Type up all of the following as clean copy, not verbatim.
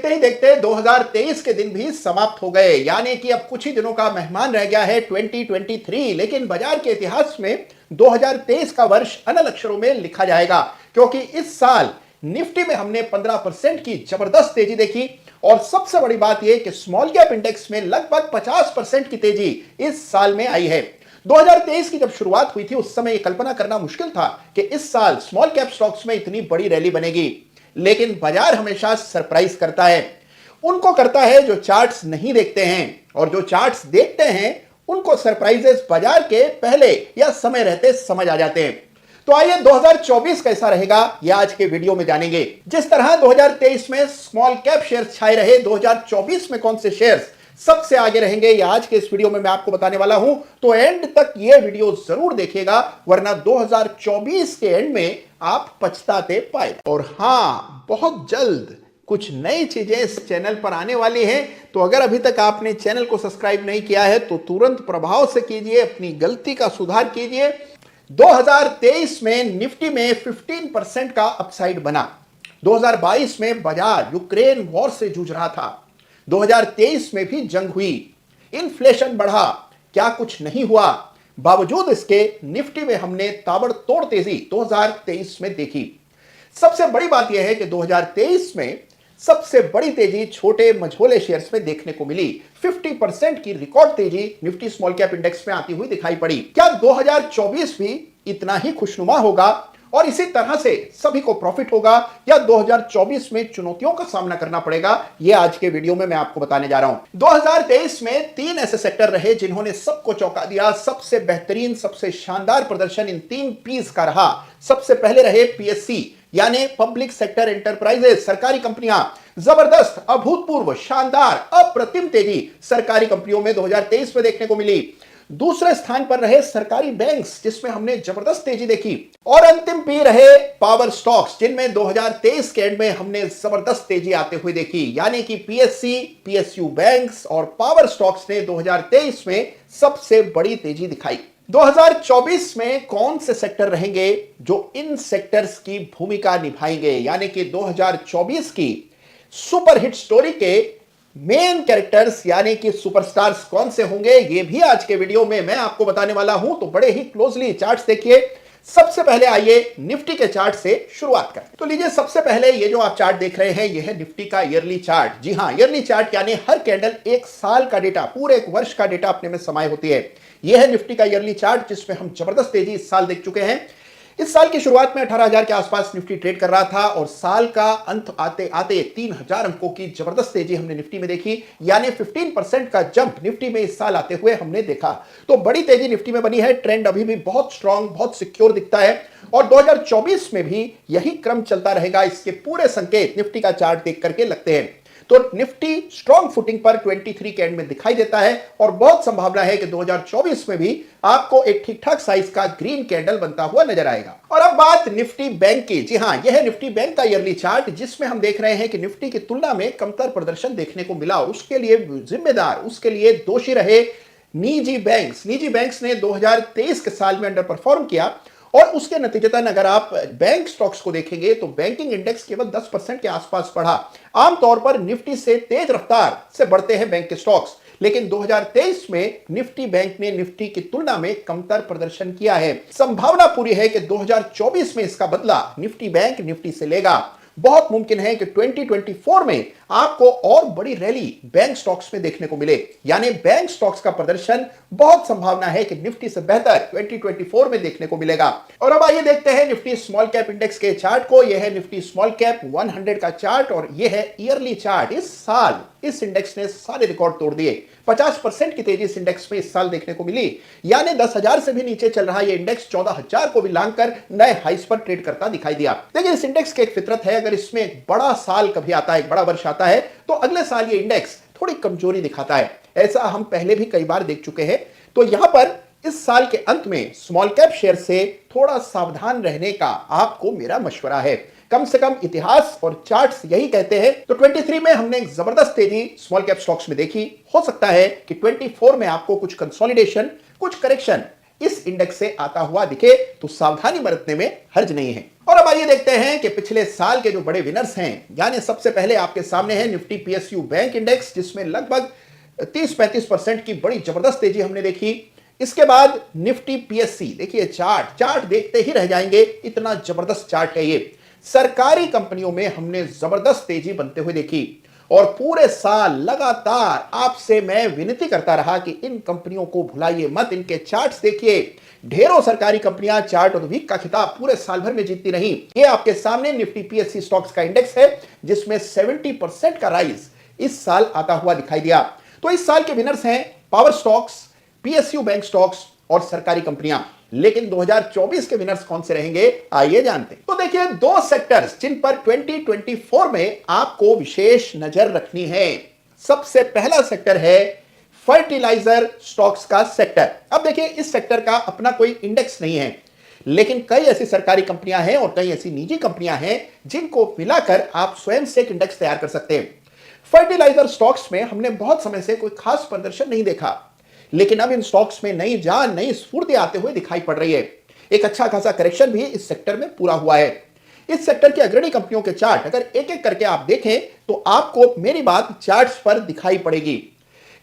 देखते ही देखते 2023 के दिन भी समाप्त हो गए, यानी कि अब कुछ ही दिनों का मेहमान रह गया है 2023। लेकिन बाजार के इतिहास में 2023 का वर्ष अनल अक्षरों में लिखा जाएगा, क्योंकि इस साल निफ्टी में हमने 15% की जबरदस्त तेजी देखी। और सबसे बड़ी बात यह कि स्मॉल कैप इंडेक्स में लगभग 50% की तेजी इस साल में आई है। 2023 की जब शुरुआत हुई थी उस समय यह कल्पना करना मुश्किल था कि इस साल स्मॉल कैप स्टॉक्स में इतनी बड़ी रैली बनेगी। लेकिन बाजार हमेशा सरप्राइज करता है। उनको करता है जो चार्ट्स नहीं देखते हैं, और जो चार्ट्स देखते हैं उनको सरप्राइजेस बाजार के पहले या समय रहते समझ आ जाते हैं। तो आइए 2024 कैसा रहेगा यह आज के वीडियो में जानेंगे। जिस तरह 2023 में स्मॉल कैप शेयर्स छाए रहे, 2024 में कौन से शेयर्स सबसे आगे रहेंगे यह आज के इस वीडियो में मैं आपको बताने वाला हूं। तो एंड तक यह वीडियो जरूर देखिएगा, वरना 2024 के एंड में आप पछताते पाए। और हां, बहुत जल्द कुछ नई चीजें इस चैनल पर आने वाली हैं, तो अगर अभी तक आपने चैनल को सब्सक्राइब नहीं किया है तो तुरंत प्रभाव से कीजिए, अपनी गलती का सुधार कीजिए। 2023 में निफ्टी में 15% का अपसाइड बना। 2022 में बाजार यूक्रेन वॉर से जूझ रहा था। 2023 में भी जंग हुई, इन्फ्लेशन बढ़ा, क्या कुछ नहीं हुआ। बावजूद इसके निफ्टी में हमने ताबड़तोड़ तेजी 2023 में देखी। सबसे बड़ी बात यह है कि 2023 में सबसे बड़ी तेजी छोटे मझोले शेयर्स में देखने को मिली। 50% की रिकॉर्ड तेजी निफ्टी स्मॉल कैप इंडेक्स में आती हुई दिखाई पड़ी। क्या 2024 भी इतना ही खुशनुमा होगा और इसी तरह से सभी को प्रॉफिट होगा, या 2024 में चुनौतियों का सामना करना पड़ेगा, यह आज के वीडियो में मैं आपको बताने जा रहा हूं। 2023 में 3 ऐसे सेक्टर रहे जिन्होंने सबको चौंका दिया। सबसे बेहतरीन, सबसे शानदार प्रदर्शन इन 3 पीस का रहा। सबसे पहले रहे पीएससी, यानी पब्लिक सेक्टर एंटरप्राइजेस, सरकारी कंपनियां। जबरदस्त, अभूतपूर्व, शानदार, अप्रतिम तेजी सरकारी कंपनियों में 2023 में देखने को मिली। दूसरे स्थान पर रहे सरकारी बैंक्स, जिसमें हमने जबरदस्त तेजी देखी। और अंतिम पी रहे पावर स्टॉक्स, जिनमें 2023 के एंड में हमने जबरदस्त तेजी आते हुए देखी। यानी कि पीएससी, पीएसयू बैंक्स और पावर स्टॉक्स ने 2023 में सबसे बड़ी तेजी दिखाई। 2024 में कौन से सेक्टर रहेंगे जो इन सेक्टर्स की भूमिका निभाएंगे, यानी कि 2024 की सुपरहिट स्टोरी के मेन कैरेक्टर्स यानी कि सुपरस्टार्स कौन से होंगे, ये भी आज के वीडियो में मैं आपको बताने वाला हूं। तो बड़े ही क्लोजली चार्ट्स देखिए। सबसे पहले आइए निफ्टी के चार्ट से शुरुआत करें। तो लीजिए, सबसे पहले ये जो आप चार्ट देख रहे हैं यह है निफ्टी का ईयरली चार्ट। जी हां, ईयरली चार्ट यानी हर कैंडल एक साल का डेटा, पूरे एक वर्ष का डेटा अपने में समाये होती है। यह है निफ्टी का ईयरली चार्ट, जिसमें हम जबरदस्त तेजी इस साल देख चुके हैं। इस साल की शुरुआत में 18,000 के आसपास निफ्टी ट्रेड कर रहा था, और साल का अंत आते आते 3,000 अंकों की जबरदस्त तेजी हमने निफ्टी में देखी। यानी 15% का जंप निफ्टी में इस साल आते हुए हमने देखा। तो बड़ी तेजी निफ्टी में बनी है। ट्रेंड अभी भी बहुत स्ट्रांग, बहुत सिक्योर दिखता है, और 2024 में भी यही क्रम चलता रहेगा। इसके पूरे संकेत निफ्टी का चार्ट देख करके लगते हैं। तो निफ्टी स्ट्रॉन्ग फुटिंग पर 23 के एंड में दिखाई देता है, और बहुत संभावना है कि 2024 में भी आपको एक ठीक ठाक साइज का ग्रीन कैंडल बनता हुआ नजर आएगा। और अब बात निफ्टी बैंक की। जी हां, यह है निफ्टी बैंक का ईयरली चार्ट, जिसमें हम देख रहे हैं कि निफ्टी की तुलना में कमतर प्रदर्शन देखने को मिला, और उसके लिए जिम्मेदार, उसके लिए दोषी रहे निजी बैंक्स। निजी बैंक्स ने 2023 के साल में अंडर परफॉर्म किया, और उसके नतीजतन अगर आप बैंक स्टॉक्स को देखेंगे तो बैंकिंग इंडेक्स केवल 10% के आसपास बढ़ा। आमतौर पर निफ्टी से तेज रफ्तार से बढ़ते हैं बैंक के स्टॉक्स, लेकिन 2023 में निफ्टी बैंक ने निफ्टी की तुलना में कमतर प्रदर्शन किया है। संभावना पूरी है कि 2024 में इसका बदला निफ्टी बैंक निफ्टी से लेगा। बहुत मुमकिन है कि 2024 में आपको और बड़ी रैली बैंक स्टॉक्स में देखने को मिले, यानी बैंक स्टॉक्स का प्रदर्शन बहुत संभावना है कि निफ्टी से बेहतर 2024 में देखने को मिलेगा। और अब आइए देखते हैं निफ्टी स्मॉल कैप इंडेक्स के चार्ट को। यह है निफ्टी स्मॉल कैप 100 का चार्ट, और यह है ईयरली चार्ट। इस साल इस इंडेक्स ने सारे रिकॉर्ड तोड़ दिए। 50% की तेजी इस इंडेक्स में इस साल देखने को मिली, यानी 10,000 से भी नीचे चल रहा यह इंडेक्स 14,000 को भी लांघकर नए हाइस पर ट्रेड करता दिखाई दिया। देखिए, इस इंडेक्स की एक फितरत है, अगर इसमें एक बड़ा साल कभी आता है, एक बड़ा वर्ष आता है, तो अगले साल ये इंडेक्स थोड़ी कमजोरी दिखाता है। ऐसा हम पहले भी कई बार देख चुके हैं। तो यहां पर इस साल के अंत में स्मॉल कैप शेयर से थोड़ा सावधान रहने का आपको मेरा मशवरा है। कम से कम इतिहास और चार्ट्स यही कहते हैं। तो 23 में हमने एक जबरदस्त तेजी स्मॉल कैप स्टॉक्स में देखी। हो सकता है कि 24 में आपको कुछ कंसोलिडेशन, कुछ करेक्शन इस इंडेक्स से आता हुआ दिखे तो सावधानी बरतने में हर्ज नहीं है। और अब आइए देखते हैं कि पिछले साल के जो बड़े विनर्स हैं, यानी सबसे पहले आपके सामने है निफ्टी पीएसयू बैंक इंडेक्स, जिसमें लगभग 30-35% की बड़ी जबरदस्त तेजी हमने देखी। इसके बाद निफ्टी पीएससी, देखिए चार्ट देखते ही रह जाएंगे, इतना जबरदस्त चार्ट है ये। सरकारी कंपनियों में हमने जबरदस्त तेजी बनते हुए देखी और पूरे साल लगातार आपसे मैं विनती करता रहा कि इन कंपनियों को भुलाइए मत, इनके चार्ट्स देखिए। ढेरों सरकारी कंपनियां चार्ट ऑफ द वीक का खिताब पूरे साल भर में जीतती रही। ये आपके सामने निफ्टी पीएससी स्टॉक्स का इंडेक्स है, जिसमें 70% का राइज इस साल आता हुआ दिखाई दिया। तो इस साल के विनर्स हैं power stocks, PSU bank stocks और सरकारी कंपनियां। लेकिन 2024 के विनर्स कौन से रहेंगे, आइए जानते हैं। तो देखिए, दो सेक्टर्स जिन पर 2024 में आपको विशेष नजर रखनी है। सबसे पहला सेक्टर है फर्टिलाइजर स्टॉक्स का सेक्टर। अब देखिए, इस सेक्टर का अपना कोई इंडेक्स नहीं है, लेकिन कई ऐसी सरकारी कंपनियां हैं और कई ऐसी निजी कंपनियां हैं जिनको मिलाकर आप स्वयं से एक इंडेक्स तैयार कर सकते हैं। फर्टिलाइजर स्टॉक्स में हमने बहुत समय से कोई खास प्रदर्शन नहीं देखा, लेकिन अब इन स्टॉक्स में नई जान, नई स्फूर्ति आते हुए दिखाई पड़ रही है। एक अच्छा खासा करेक्शन भी इस सेक्टर में पूरा हुआ है। इस सेक्टर की अग्रणी कंपनियों के चार्ट अगर एक एक करके आप देखें तो आपको मेरी बात चार्ट्स पर दिखाई पड़ेगी।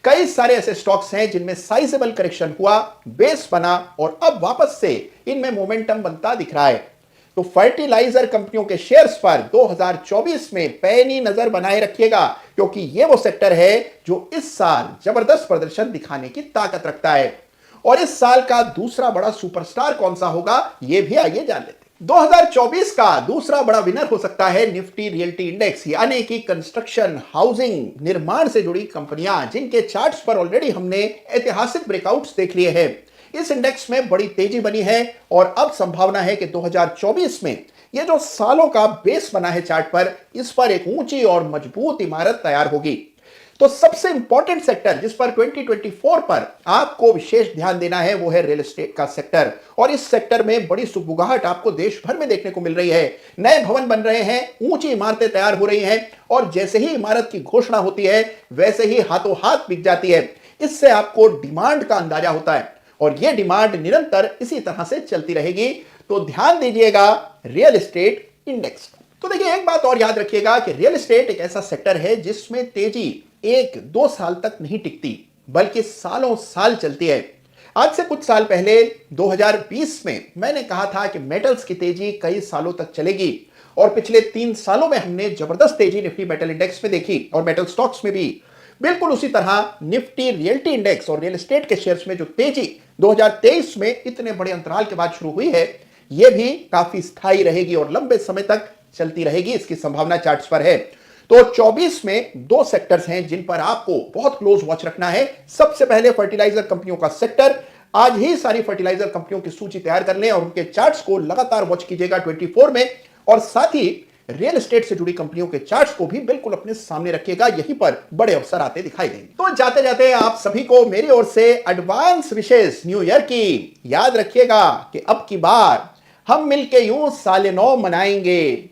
कई सारे ऐसे स्टॉक्स हैं जिनमें साइजेबल करेक्शन हुआ, बेस बना और अब वापस से इनमें मोमेंटम बनता दिख रहा है। तो फर्टिलाइजर कंपनियों के शेयर्स पर 2024 में पैनी नजर बनाए रखिएगा, क्योंकि यह वो सेक्टर है जो इस साल जबरदस्त प्रदर्शन दिखाने की ताकत रखता है। और इस साल का दूसरा बड़ा सुपरस्टार कौन सा होगा, यह भी आइए जान लेते हैं। 2024 का दूसरा बड़ा विनर हो सकता है निफ्टी रियल्टी इंडेक्स, यानी कि कंस्ट्रक्शन, हाउसिंग, निर्माण से जुड़ी कंपनियां, जिनके चार्ट्स पर ऑलरेडी हमने ऐतिहासिक ब्रेकआउट्स देख लिए हैं। इस इंडेक्स में बड़ी तेजी बनी है और अब संभावना है कि 2024 में यह जो सालों का बेस बना है चार्ट पर, इस पर एक ऊंची और मजबूत इमारत तैयार होगी। तो सबसे इंपॉर्टेंट सेक्टर जिस पर 2024 पर आपको विशेष ध्यान देना है वो है रियल एस्टेट का सेक्टर। और इस सेक्टर में बड़ी सुगबुगाहट आपको देश भर में देखने को मिल रही है। नए भवन बन रहे हैं, ऊंची इमारतें तैयार हो रही हैं और जैसे ही इमारत की घोषणा होती है वैसे ही हाथों हाथ बिक जाती है। इससे आपको डिमांड का अंदाजा होता है और यह डिमांड निरंतर इसी तरह से चलती रहेगी। तो ध्यान दीजिएगा रियल एस्टेट इंडेक्स। तो देखिए, एक बात और याद रखिएगा कि रियल एस्टेट एक ऐसा सेक्टर है जिसमें तेजी 1-2 साल तक नहीं टिकती, बल्कि सालों साल चलती है। आज से कुछ साल पहले 2020 में मैंने कहा था कि मेटल्स की तेजी कई सालों तक चलेगी और पिछले 3 सालों में हमने जबरदस्त तेजी निफ्टी मेटल इंडेक्स में देखी और मेटल स्टॉक्स में भी। बिल्कुल उसी तरह निफ्टी रियल्टी इंडेक्स और रियल एस्टेट के शेयर्स में जो तेजी 2023 में इतने बड़े अंतराल के बाद शुरू हुई है, यह भी काफी स्थायी रहेगी और लंबे समय तक चलती रहेगी, इसकी संभावना चार्ट्स पर है। तो 24 में 2 सेक्टर्स हैं जिन पर आपको बहुत क्लोज वॉच रखना है। सबसे पहले फर्टिलाइजर कंपनियों का सेक्टर। आज ही सारी फर्टिलाइजर कंपनियों की सूची तैयार कर लें और उनके चार्ट्स को लगातार वॉच कीजिएगा 24 में। और साथ ही रियल एस्टेट से जुड़ी कंपनियों के चार्ट्स को भी बिल्कुल अपने सामने रखिएगा, यहीं पर बड़े अवसर आते दिखाई देंगे। तो जाते जाते आप सभी को मेरी ओर से एडवांस विशेष न्यू ईयर की। याद रखिएगा कि अब की बार हम मिलके यूं साल नौ मनाएंगे,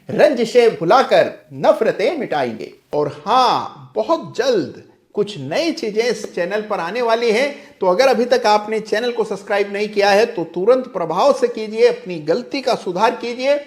रंजिशें भुलाकर नफरतें मिटाएंगे। और हां, बहुत जल्द कुछ नई चीजें इस चैनल पर आने वाली हैं। तो अगर अभी तक आपने चैनल को सब्सक्राइब नहीं किया है तो तुरंत प्रभाव से कीजिए, अपनी गलती का सुधार कीजिए